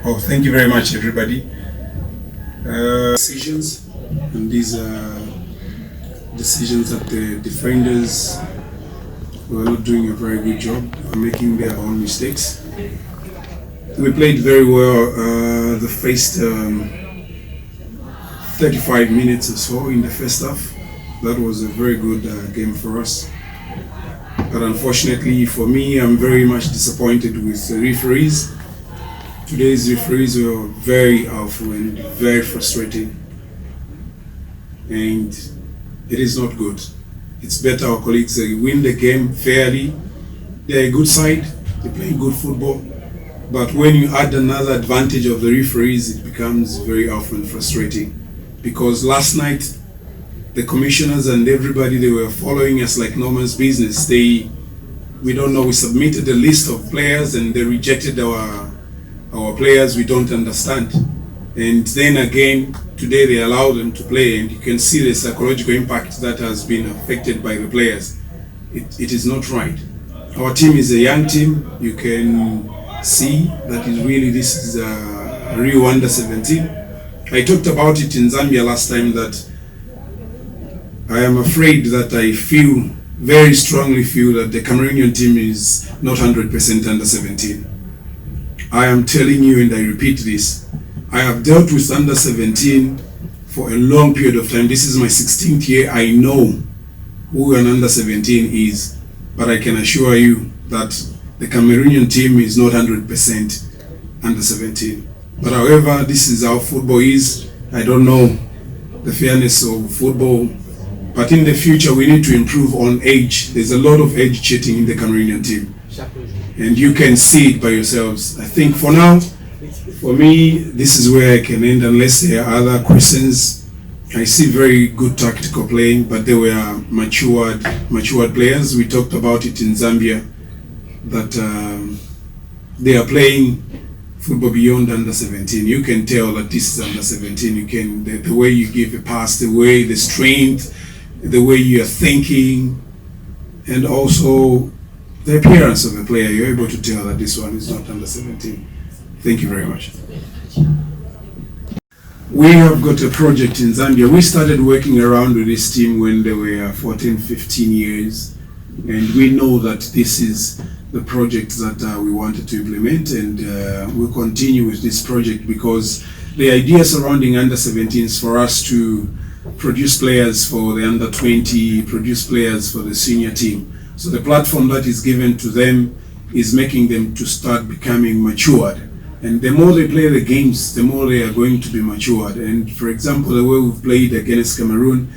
Oh, thank you very much, everybody. Decisions, and these are decisions that the defenders were not doing a very good job, making their own mistakes. We played very well the first 35 minutes or so in the first half. That was a very good game for us. But unfortunately for me, I'm very much disappointed with the referees. Today's referees were very awful and very frustrating. And it is not good. It's better our colleagues win the game fairly. They're a good side, they play good football. But when you add another advantage of the referees, it becomes very often frustrating. Because last night, the commissioners and everybody, they were following us like no man's business. We don't know, we submitted a list of players and they rejected our players we don't understand. And then again, today they allow them to play, and you can see the psychological impact that has been affected by the players. It is not right. Our team is a young team. You can see that this is a real under-17. I talked about it in Zambia last time that I am afraid that very strongly feel that the Cameroonian team is not 100% under-17. I am telling you, and I repeat this, I have dealt with under-17 for a long period of time. This is my 16th year. I know who an under-17 is, but I can assure you that the Cameroonian team is not 100% under-17. But however, this is how football is. I don't know the fairness of football, but in the future we need to improve on age. There's a lot of age cheating in the Cameroonian team, and you can see it by yourselves. I think for now, for me, this is where I can end unless there are other questions. I see very good tactical playing, but they were matured players. We talked about it in Zambia, that they are playing football beyond under-17. You can tell that this is under-17. You can, the way you give a pass, the strength, the way you are thinking, and also the appearance of a player, you're able to tell that this one is not under-17. Thank you very much. We have got a project in Zambia. We started working around with this team when they were 14, 15 years, and we know that this is the project that we wanted to implement, and we'll continue with this project because the idea surrounding under-17 is for us to produce players for the under-20, produce players for the senior team. So the platform that is given to them is making them to start becoming matured. And the more they play the games, the more they are going to be matured. And for example, the way we've played against Cameroon,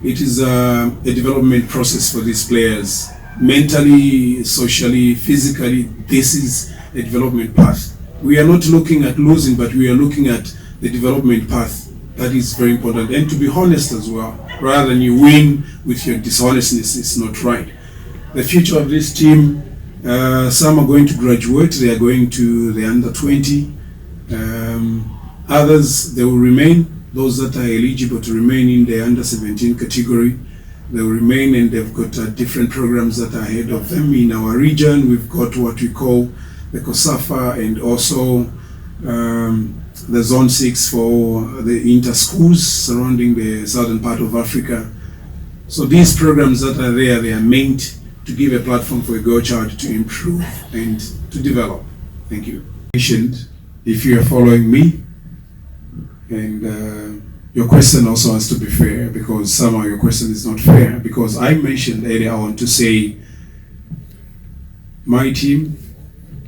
it is a development process for these players. Mentally, socially, physically, this is a development path. We are not looking at losing, but we are looking at the development path. That is very important. And to be honest as well, rather than you win with your dishonestness, is not right. The future of this team, some are going to graduate, they are going to the under-20. Others, they will remain. Those that are eligible to remain in the under-17 category, they will remain, and they've got different programs that are ahead of them. In our region, we've got what we call the COSAFA, and also the Zone 6 for the inter-schools surrounding the southern part of Africa. So these programs that are there, they are meant to give a platform for a girl child to improve and to develop. Thank you. If you are following me, and your question also has to be fair, because somehow your question is not fair, because I mentioned earlier on to say my team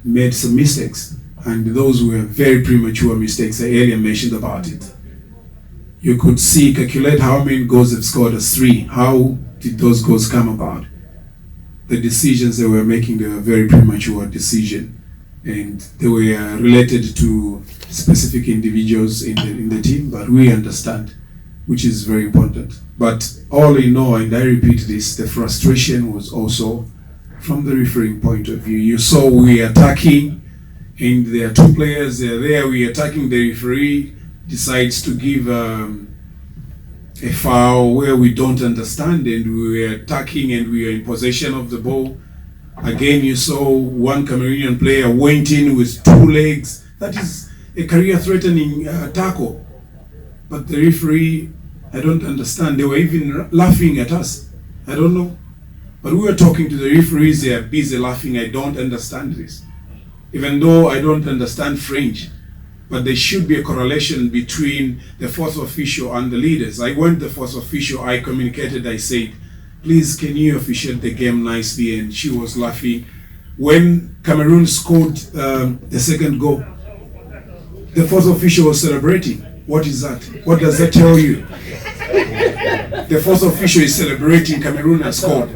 made some mistakes, and those were very premature mistakes. I earlier mentioned about it. You could calculate how many goals they've scored as 3. How did those goals come about? The decisions they were making, they were very premature decisions, and they were related to specific individuals in the team, but we understand, which is very important. But all in all, and I repeat this, the frustration was also from the refereeing point of view. You saw we attacking, and there are 2 players, they're there, we attacking, the referee decides to give a foul where we don't understand, and we were attacking and we were in possession of the ball. Again, you saw one Cameroonian player went in with 2 legs. That is a career-threatening tackle. But the referee, I don't understand. They were even laughing at us. I don't know. But we were talking to the referees, they are busy laughing. I don't understand this. Even though I don't understand French, but there should be a correlation between the fourth official and the leaders. I went to the fourth official, I communicated, I said, please, can you officiate the game nicely? And she was laughing. When Cameroon scored the second goal, the fourth official was celebrating. What is that? What does that tell you? The fourth official is celebrating Cameroon has scored.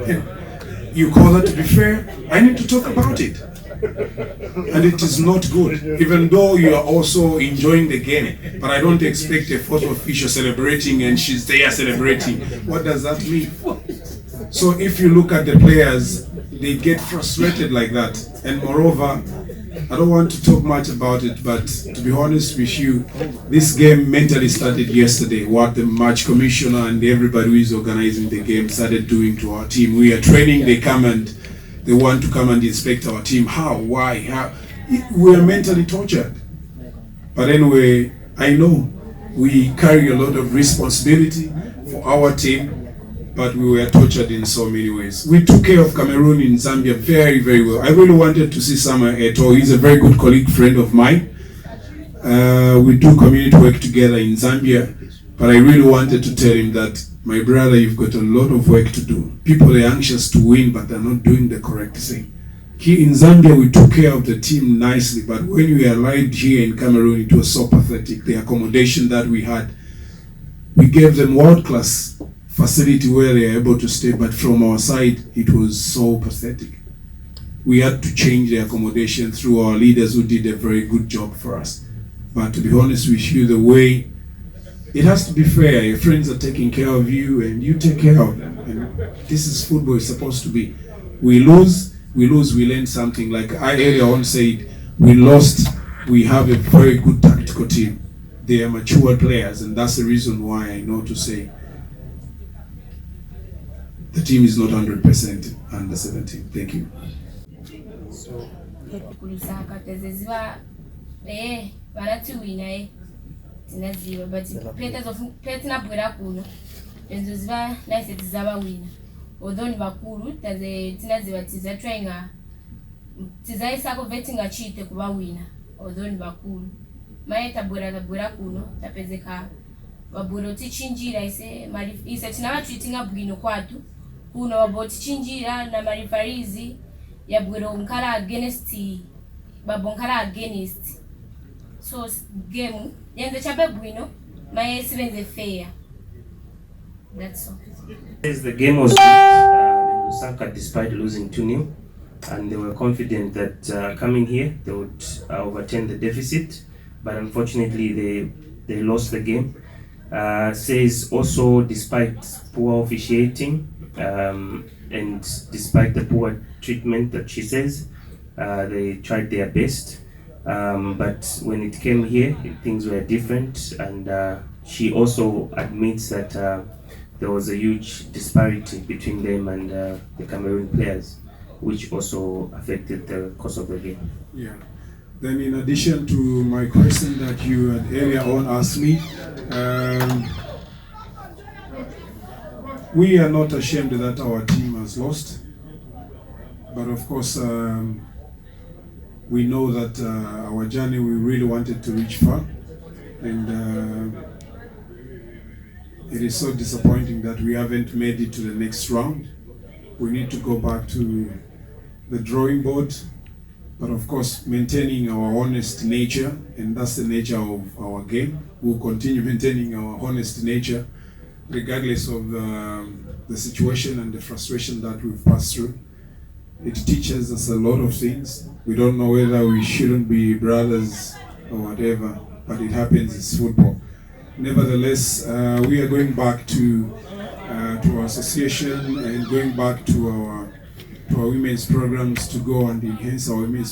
You call that to be fair? I need to talk about it. And it is not good, even though you are also enjoying the game. But I don't expect a fourth official celebrating and she's there celebrating. What does that mean? So if you look at the players, they get frustrated like that. And moreover, I don't want to talk much about it, but to be honest with you, this game mentally started yesterday. What the match commissioner and everybody who is organizing the game started doing to our team. We are training, they come and they want to come and inspect our team. How? Why? How? We are mentally tortured. But anyway, I know we carry a lot of responsibility for our team, but we were tortured in so many ways. We took care of Cameroon in Zambia very, very well. I really wanted to see Samuel Eto'o. He's a very good colleague, friend of mine. We do community work together in Zambia, but I really wanted to tell him that, my brother, you've got a lot of work to do. People are anxious to win, but they're not doing the correct thing. Here in Zambia, we took care of the team nicely, but when we arrived here in Cameroon, it was so pathetic. The accommodation that we had, we gave them world-class facility where they are able to stay, but from our side, it was so pathetic. We had to change the accommodation through our leaders who did a very good job for us. But to be honest with you, the way it has to be fair, your friends are taking care of you and you take care of them. And this is football is supposed to be. We lose, we learn something. Like I earlier on said, we lost, we have a very good tactical team. They are mature players, and that's the reason why I know to say the team is not 100% under 17. Thank you. So, tinaziva but pete nabwera kuno enzoziva nice tizaba wina although ni bakulu tinaziva tizatwenga tizaisako vetinga chite kuba wina although ni bakulu maye tabwera kuno tapezeka babwero tichinjira ise tinabatuitinga bwino kwatu kuno babo tichinjira na marifarizi ya bwero nkala against babonkala against. So game yenze chabe bwino maye sibenze fair. That's all. The game was good in Lusaka despite losing 2-0, and they were confident that coming here they would overturn the deficit, but unfortunately they lost the game. Says also despite poor officiating and despite the poor treatment that she says, they tried their best. But when it came here, things were different, and she also admits that there was a huge disparity between them and the Cameroon players, which also affected the course of the game. Yeah. Then in addition to my question that you had earlier on asked me, we are not ashamed that our team has lost, but of course we know that our journey, we really wanted to reach far, and it is so disappointing that we haven't made it to the next round. We need to go back to the drawing board, but of course maintaining our honest nature, and that's the nature of our game. We'll continue maintaining our honest nature regardless of the situation and the frustration that we've passed through. It teaches us a lot of things. We don't know whether we shouldn't be brothers or whatever, but it happens, it's football. Nevertheless, we are going back to our association and going back to our women's programs to go and enhance our women's